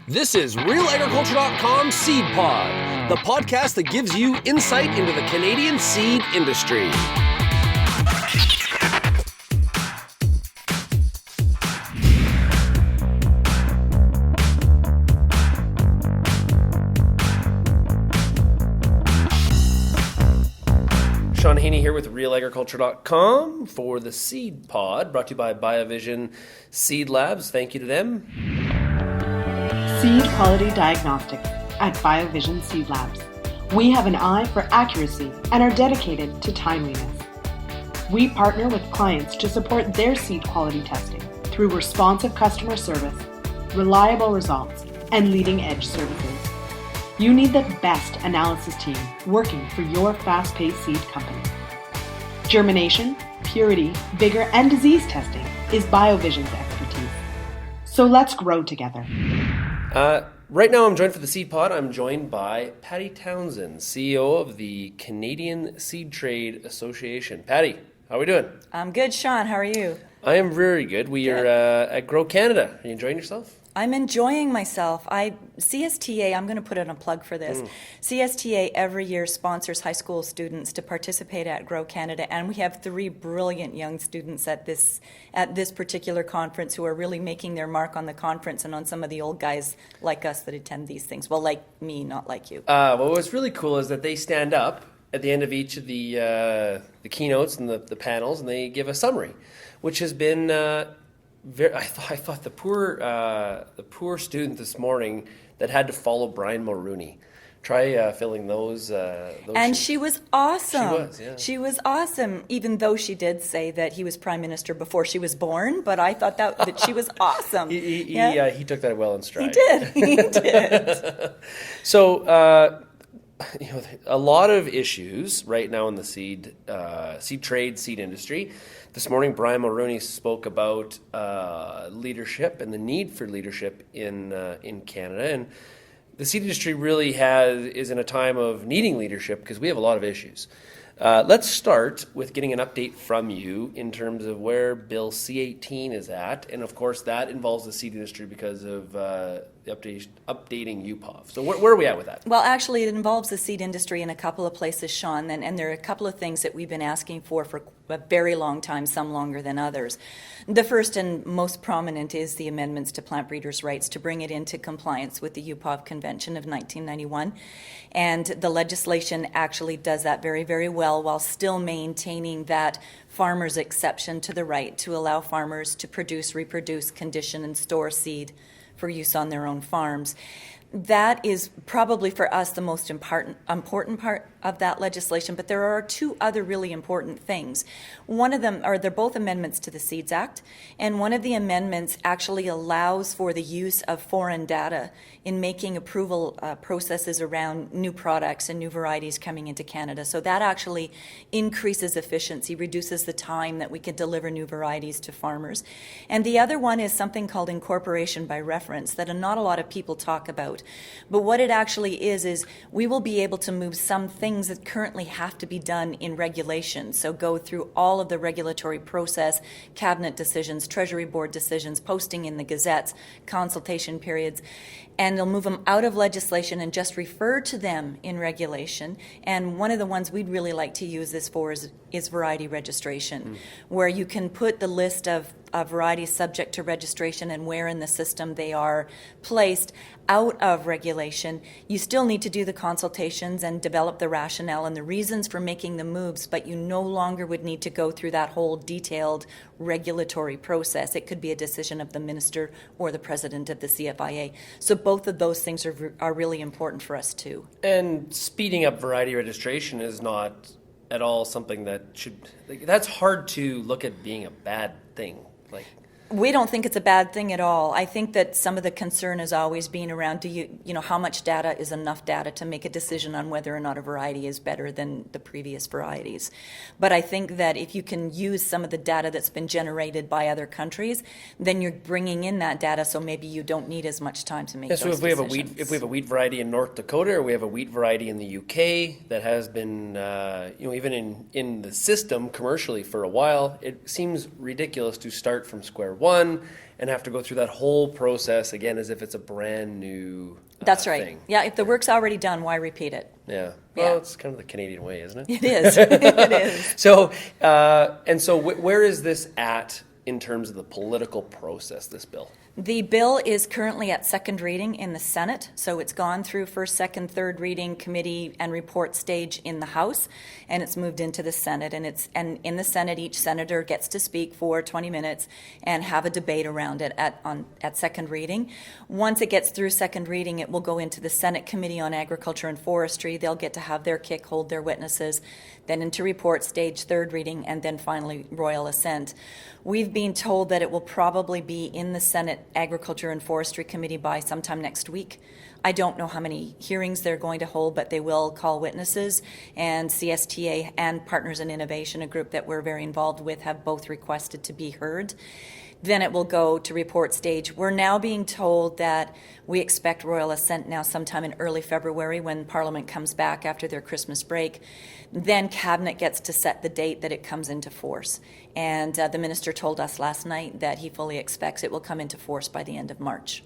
This is RealAgriculture.com Seedpod, the podcast that gives you insight into the Canadian seed industry. Shaun Haney here with RealAgriculture.com for the Seedpod, brought to you by BioVision Seed Labs. Thank you to them. Seed Quality Diagnostics at BioVision Seed Labs. We have an eye for accuracy and are dedicated to timeliness. We partner with clients to support their seed quality testing through responsive customer service, reliable results, and leading-edge services. You need the best analysis team working for your fast-paced seed company. Germination, purity, vigor, and disease testing is BioVision's expertise. So let's grow together. Right now I'm joined for the Seed Pod. I'm joined by Patty Townsend, CEO of the Canadian Seed Trade Association. Patty, how are we doing? I'm good, Shaun. How are you? I am very good. We are at Grow Canada. Are you enjoying yourself? I'm enjoying myself. CSTA, I'm going to put in a plug for this. CSTA every year sponsors high school students to participate at Grow Canada, and we have 3 brilliant young students at this particular conference who are really making their mark on the conference and on some of the old guys like us that attend these things. Well, like me, not like you. Well, what's really cool is that they stand up at the end of each of the keynotes and the panels, and they give a summary, which has been I thought the poor student this morning that had to follow Brian Mulroney. Try filling those. And she was awesome. She was, yeah. She was awesome, even though she did say that he was prime minister before she was born. But I thought that she was awesome. He took that well in stride. He did. So, a lot of issues right now in the seed trade, seed industry. This morning, Brian Mulroney spoke about leadership and the need for leadership in Canada, and the seed industry really is in a time of needing leadership because we have a lot of issues. Let's start with getting an update from you in terms of where Bill C-18 is at, and of course that involves the seed industry because of the updating UPOV. So where are we at with that? Well, actually, it involves the seed industry in a couple of places, Shaun, and there are a couple of things that we've been asking for a very long time, some longer than others. The first and most prominent is the amendments to plant breeders' rights to bring it into compliance with the UPOV Convention of 1991. And the legislation actually does that very, very well while still maintaining that farmers' exception to the right to allow farmers to produce, reproduce, condition, and store seed for use on their own farms. That is probably for us the most important part of that legislation, but there are 2 other really important things. One of them they're both amendments to the Seeds Act, and one of the amendments actually allows for the use of foreign data in making approval processes around new products and new varieties coming into Canada. So that actually increases efficiency, reduces the time that we can deliver new varieties to farmers. And the other one is something called incorporation by reference that not a lot of people talk about. But what it actually is we will be able to move some things that currently have to be done in regulation. So go through all of the regulatory process, cabinet decisions, Treasury Board decisions, posting in the gazettes, consultation periods, and they'll move them out of legislation and just refer to them in regulation. And one of the ones we'd really like to use this for is variety registration, where you can put the list of varieties subject to registration and where in the system they are placed out of regulation. You still need to do the consultations and develop the rationale and the reasons for making the moves, but you no longer would need to go through that whole detailed regulatory process. It could be a decision of the minister or the president of the CFIA. So both of those things are really important for us too. And speeding up variety registration is not at all something that that's hard to look at being a bad thing. We don't think it's a bad thing at all. I think that some of the concern has always been around how much data is enough data to make a decision on whether or not a variety is better than the previous varieties. But I think that if you can use some of the data that's been generated by other countries, then you're bringing in that data, so maybe you don't need as much time to make those decisions. If we have a wheat variety in North Dakota, or we have a wheat variety in the UK that has been even in the system commercially for a while, it seems ridiculous to start from square one. one and have to go through that whole process again as if it's a brand new That's right. thing. Yeah, if the work's already done, why repeat it? Yeah. Yeah. Well, it's kind of the Canadian way, isn't it? It is. It is. So, where is this at in terms of the political process, this bill? The bill is currently at second reading in the Senate, so it's gone through first, second, third reading committee and report stage in the House, and it's moved into the Senate. And in the Senate, each senator gets to speak for 20 minutes and have a debate around it at second reading. Once it gets through second reading, it will go into the Senate Committee on Agriculture and Forestry. They'll get to have their kick, hold their witnesses, then into report stage, third reading, and then finally royal assent. We've been told that it will probably be in the Senate Agriculture and Forestry Committee by sometime next week. I don't know how many hearings they're going to hold, but they will call witnesses, and CSTA and Partners in Innovation, a group that we're very involved with, have both requested to be heard. Then it will go to report stage. We're now being told that we expect royal assent now sometime in early February when Parliament comes back after their Christmas break. Then Cabinet gets to set the date that it comes into force. And the minister told us last night that he fully expects it will come into force by the end of March.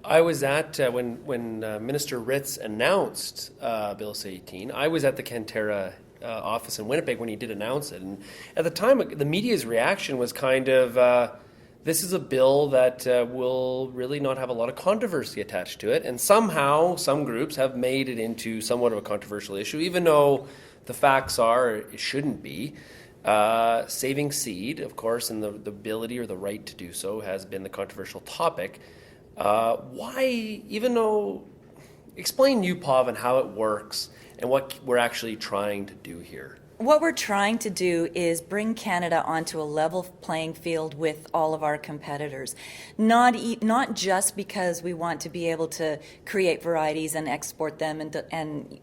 I was at, when Minister Ritz announced Bill C-18, I was at the Canterra office in Winnipeg when he did announce it. And at the time, the media's reaction was kind of, this is a bill that will really not have a lot of controversy attached to it. And somehow, some groups have made it into somewhat of a controversial issue, even though the facts are it shouldn't be. Saving seed, of course, and the ability or the right to do so has been the controversial topic. Why, even though, explain UPOV and how it works and what we're actually trying to do here. What we're trying to do is bring Canada onto a level playing field with all of our competitors. Not just because we want to be able to create varieties and export them and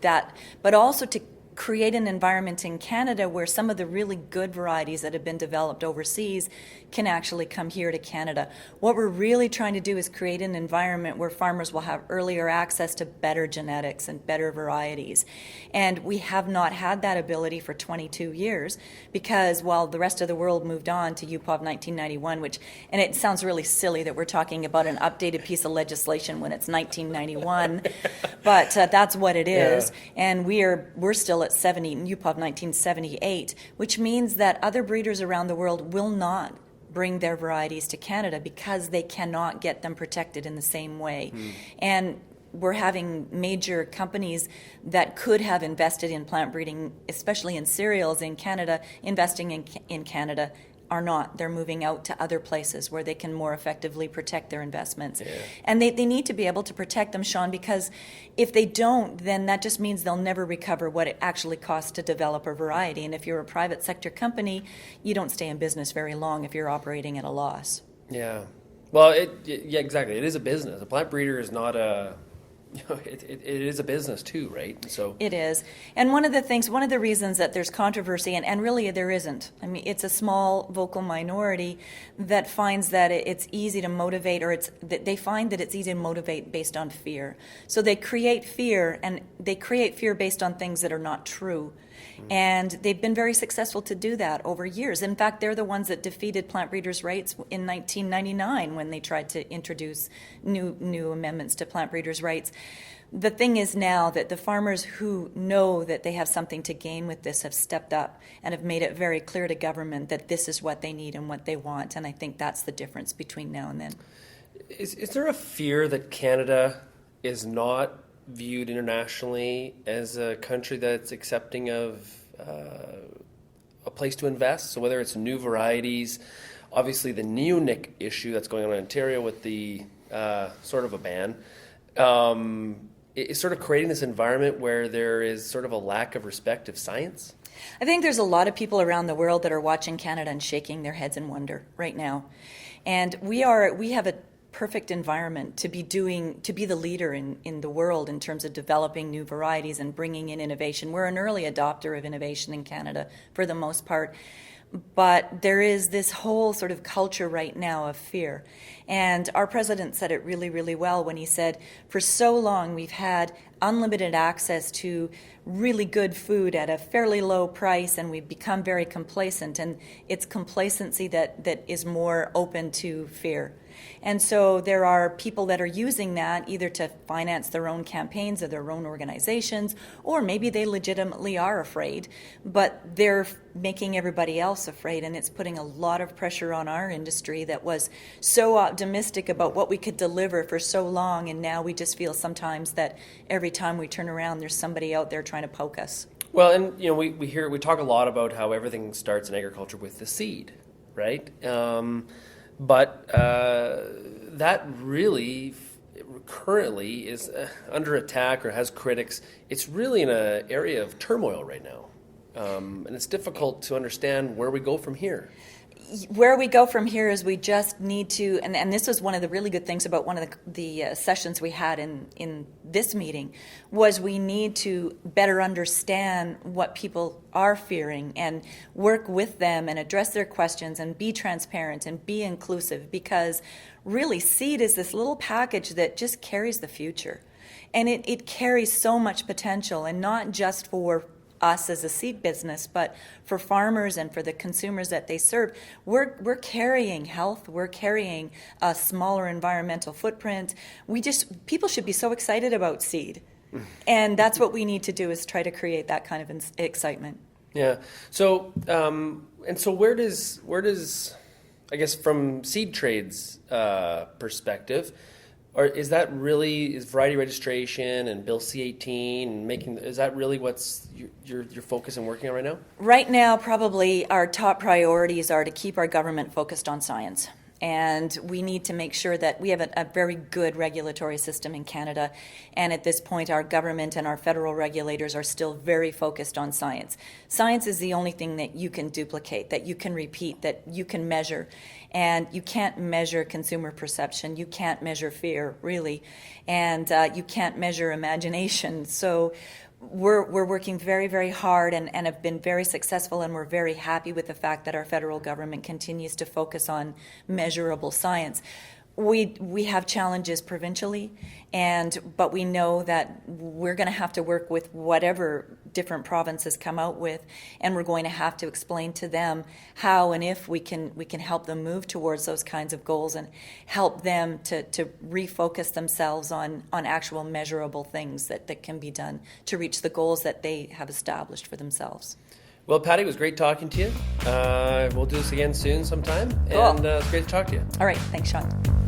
that, but also to create an environment in Canada where some of the really good varieties that have been developed overseas can actually come here to Canada. What we're really trying to do is create an environment where farmers will have earlier access to better genetics and better varieties. And we have not had that ability for 22 years because while the rest of the world moved on to UPOV 1991, and it sounds really silly that we're talking about an updated piece of legislation when it's 1991, but that's what it is. Yeah. And we're still at UPOV 1978, which means that other breeders around the world will not bring their varieties to Canada because they cannot get them protected in the same way. And we're having major companies that could have invested in plant breeding, especially in cereals in Canada, investing in Canada, are not. They're moving out to other places where they can more effectively protect their investments. Yeah. And they need to be able to protect them, Shaun, because if they don't, then that just means they'll never recover what it actually costs to develop a variety. And if you're a private sector company, you don't stay in business very long if you're operating at a loss. Yeah. Well, yeah, exactly. It is a business. A plant breeder is not a... It is a business too, right? So it is. And one of the reasons that there's controversy, and really there isn't, I mean, it's a small vocal minority that finds that it's easy to motivate, they find that it's easy to motivate based on fear. So they create fear, and they create fear based on things that are not true. And they've been very successful to do that over years. In fact, they're the ones that defeated plant breeders' rights in 1999 when they tried to introduce new amendments to plant breeders' rights. The thing is now that the farmers who know that they have something to gain with this have stepped up and have made it very clear to government that this is what they need and what they want. And I think that's the difference between now and then. Is there a fear that Canada is not viewed internationally as a country that's accepting of a place to invest? So whether it's new varieties, obviously the neonic issue that's going on in Ontario with the sort of a ban, is sort of creating this environment where there is sort of a lack of respect of science? I think there's a lot of people around the world that are watching Canada and shaking their heads in wonder right now. And we have a perfect environment to be the leader in the world in terms of developing new varieties and bringing in innovation. We're an early adopter of innovation in Canada for the most part. but there is this whole sort of culture right now of fear. And our president said it really, really well when he said, for so long we've had unlimited access to really good food at a fairly low price, and we've become very complacent, and it's complacency that is more open to fear. And so there are people that are using that either to finance their own campaigns or their own organizations, or maybe they legitimately are afraid, but they're making everybody else afraid, and it's putting a lot of pressure on our industry that was so optimistic about what we could deliver for so long, and now we just feel sometimes that every time we turn around there's somebody out there trying to poke us. Well, and we talk a lot about how everything starts in agriculture with the seed, right? But that really currently is under attack or has critics. It's really in an area of turmoil right now. And it's difficult to understand where we go from here. Where we go from here is we just need to, and this was one of the really good things about one of the sessions we had in this meeting, was we need to better understand what people are fearing and work with them and address their questions and be transparent and be inclusive, because really seed is this little package that just carries the future. And it carries so much potential, and not just for us as a seed business, but for farmers and for the consumers that they serve. We're carrying health, we're carrying a smaller environmental footprint. People should be so excited about seed. And that's what we need to do, is try to create that kind of excitement. Yeah. So, where does, I guess, from Seed Trade's perspective, or is variety registration and Bill C-18 and is that really what's your focus and working on right now? Right now, probably our top priorities are to keep our government focused on science. And we need to make sure that we have a very good regulatory system in Canada. And at this point, our government and our federal regulators are still very focused on science. Science is the only thing that you can duplicate, that you can repeat, that you can measure. And you can't measure consumer perception. You can't measure fear, really. And you can't measure imagination. So we're working very, very hard and have been very successful, and we're very happy with the fact that our federal government continues to focus on measurable science. We have challenges provincially, but we know that we're going to have to work with whatever different provinces come out with, and we're going to have to explain to them how and if we can help them move towards those kinds of goals and help them to refocus themselves on actual measurable things that can be done to reach the goals that they have established for themselves. Well, Patty, it was great talking to you. We'll do this again soon sometime, Cool. and it's great to talk to you. All right, thanks, Shaun.